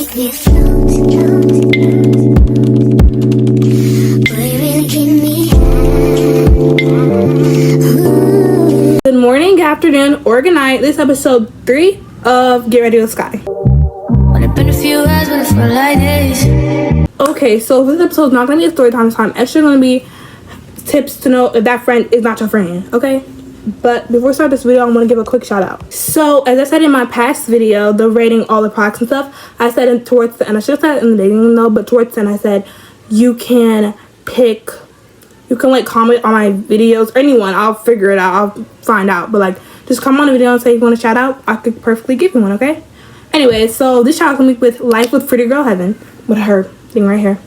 make me float. Boy, you really give me ooh. Good morning, good afternoon, or good night. This is episode 3 of Get Ready with Sky. Wanna been a few hours, but it felt like this. Okay, so this episode is not going to be a story time. It's actually going to be tips to know if that friend is not your friend, okay? But before I start this video, I want to give a quick shout out. So, as I said in my past video, the rating all the products and stuff, I said towards the end, I should have said it in the beginning though, but towards the end I said you can like comment on my videos, or anyone, I'll figure it out, I'll find out, but like just comment on the video and say you want a shout out, I could perfectly give you one, okay? Anyway, so this shout out gonna be with Life with Pretty Girl Heaven, with her thing right here.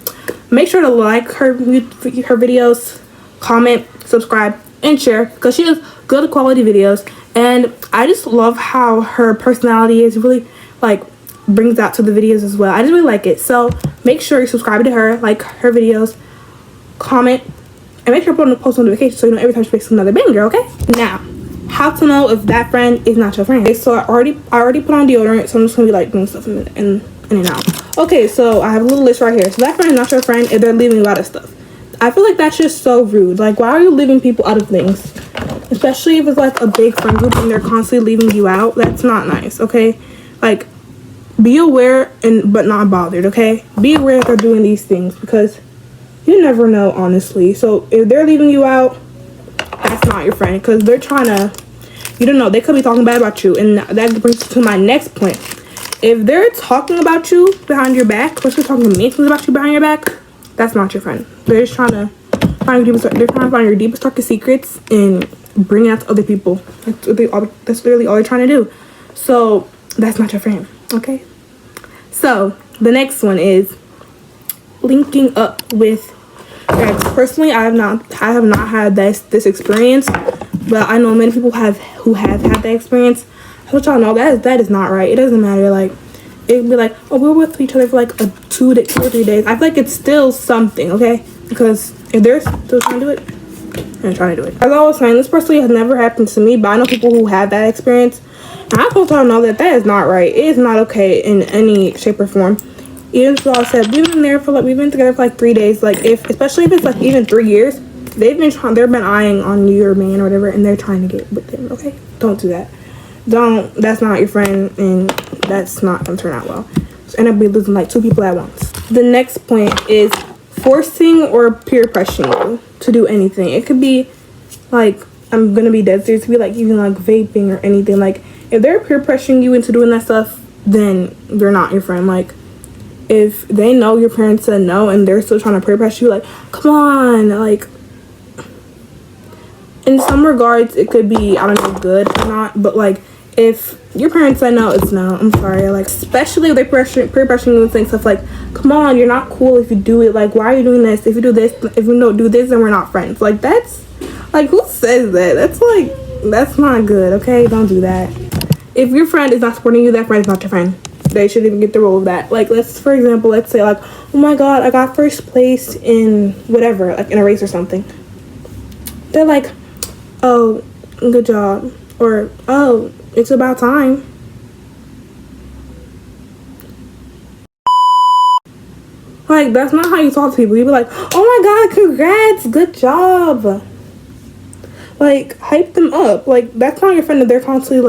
Make sure to like her videos, comment, subscribe, and share, because she does good quality videos, and I just love how her personality is really like brings out to the videos as well. I just really like it. So make sure you subscribe to her, like her videos, comment, and make sure to put on the post notification so you know every time she makes another banger, okay? Now, how to know if that friend is not your friend. Okay, so I already put on deodorant, so I'm just gonna be like doing stuff in and out. Okay, so I have a little list right here. So that friend is not your friend if they're leaving you out of stuff. I feel like that's just so rude. Like, why are you leaving people out of things? Especially if it's like a big friend group and they're constantly leaving you out. That's not nice, okay? Like, be aware but not bothered, okay? Be aware if they're doing these things, because you never know, honestly. So if they're leaving you out, that's not your friend, because they're trying to, you don't know, they could be talking bad about you. And that brings us to my next point. If they're talking about you behind your back, especially talking mean things about you behind your back, that's not your friend. They're just trying to find your deepest, darkest secrets and bring it out to other people. That's literally all they're trying to do. So that's not your friend, okay? So the next one is linking up with friends. Personally, I have not had this experience, but I know many people who have had that experience. I want y'all know that is not right. It doesn't matter. Like, it'd be like, oh, we're with each other for like 2 or 3 days. I feel like it's still something, okay? Because if they're still trying to do it, they're trying to do it. As I was saying, this personally has never happened to me, but I know people who have that experience. And I'm supposed to know that is not right. It is not okay in any shape or form. Even so, I said we've been together for like 3 days. Like, especially if it's like even 3 years, they've been eyeing on your man or whatever, and they're trying to get with them. Okay, don't do that. That's not your friend, and that's not gonna turn out well. So end up losing like 2 people at once. The next point is forcing or peer pressuring you to do anything. It could be like, I'm gonna be dead serious, it could be like even like vaping or anything. Like, if they're peer pressuring you into doing that stuff, then they're not your friend. Like, if they know your parents said no and they're still trying to peer pressure you, like, come on. Like, in some regards it could be, I don't know, good or not, but like, if your parents say no, it's no. I'm sorry. Like, especially if they're peer pressuring you and saying stuff like, come on, you're not cool if you do it. Like, why are you doing this? If you do this, if you don't do this, then we're not friends. Like, that's, like, who says that? That's like, that's not good, okay? Don't do that. If your friend is not supporting you, that friend is not your friend. They shouldn't even get the role of that. Like, for example, let's say like, oh my god, I got first place in whatever, like in a race or something. They're like, oh, good job. Or, oh, it's about time. Like, that's not how you talk to people. You be like, oh my god, congrats, good job. Like, hype them up. Like, that's not your friend if they're constantly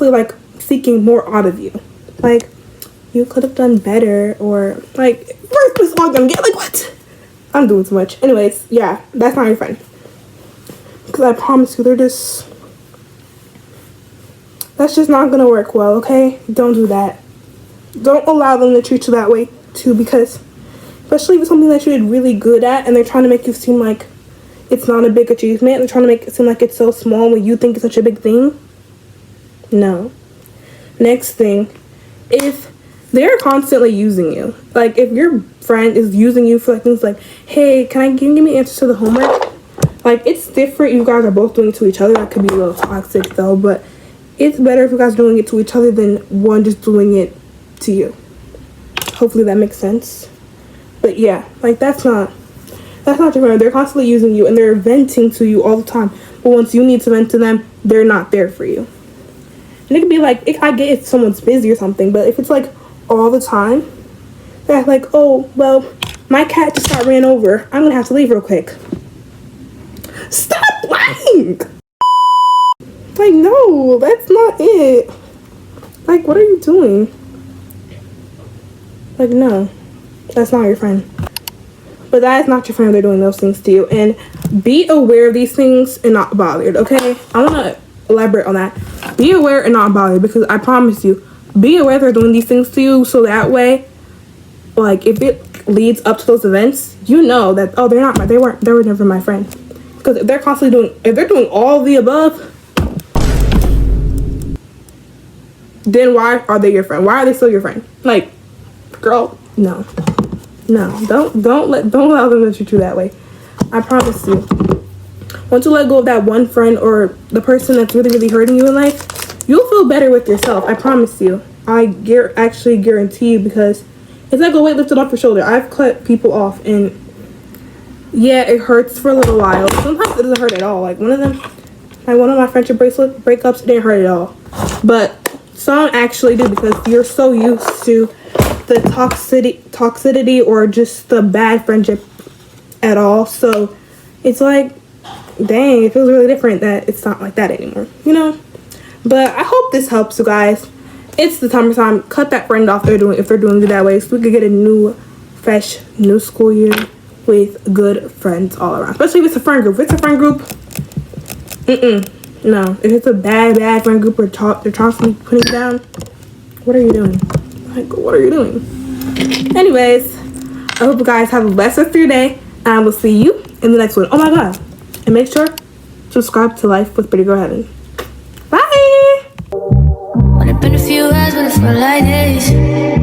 like seeking more out of you. Like, you could have done better, or like, first place all gonna get, like, what? I'm doing too much. Anyways, yeah, that's not your friend. Because I promise you, that's just not gonna work well, okay? Don't do that. Don't allow them to treat you that way too, because especially if it's something that you did really good at and they're trying to make you seem like it's not a big achievement, they're trying to make it seem like it's so small when you think it's such a big thing. No. Next thing, if they're constantly using you, like if your friend is using you for like things like, hey, can you give me answers to the homework? Like, it's different, you guys are both doing it to each other. That could be a little toxic though, but it's better if you guys are doing it to each other than one just doing it to you. Hopefully that makes sense. But yeah, like, that's not your friend. They're constantly using you and they're venting to you all the time, but once you need to vent to them, they're not there for you. And it could be like, I get if someone's busy or something, but if it's like all the time. They're like, oh, well, my cat just got ran over. I'm gonna have to leave real quick. Stop lying! Like, no, that's not it. Like, what are you doing? Like, no, that's not your friend. But that is not your friend if they're doing those things to you. And be aware of these things and not bothered, okay? I want to elaborate on that. Be aware and not bothered, because I promise you, be aware they're doing these things to you, so that way, like, if it leads up to those events, you know that, oh, they were never my friend. Because if they're constantly doing all the above, then why are they your friend? Why are they still your friend? Like, girl, no, don't allow them to treat you that way. I promise you. Once you let go of that one friend or the person that's really, really hurting you in life, you'll feel better with yourself. I promise you. I actually guarantee you, because it's like a weight lifted off your shoulder. I've cut people off, and yeah, it hurts for a little while. Sometimes it doesn't hurt at all. Like one of my friendship breakups, it didn't hurt at all. But some actually do, because you're so used to the toxicity or just the bad friendship at all. So it's like, dang, it feels really different that it's not like that anymore, you know? But I hope this helps you guys. It's the time. Cut that friend off if they're doing it that way, so we could get a new, fresh, new school year with good friends all around. Especially if it's a friend group. If it's a friend group, no. If it's a bad friend group, or they're constantly putting you down, what are you doing? Like, what are you doing? Anyways, I hope you guys have a blessed rest of your day, and I will see you in the next one. Oh my god, and make sure to subscribe to Life with Pretty Girl Heaven. Bye. Would have been a few hours, but it felt like days.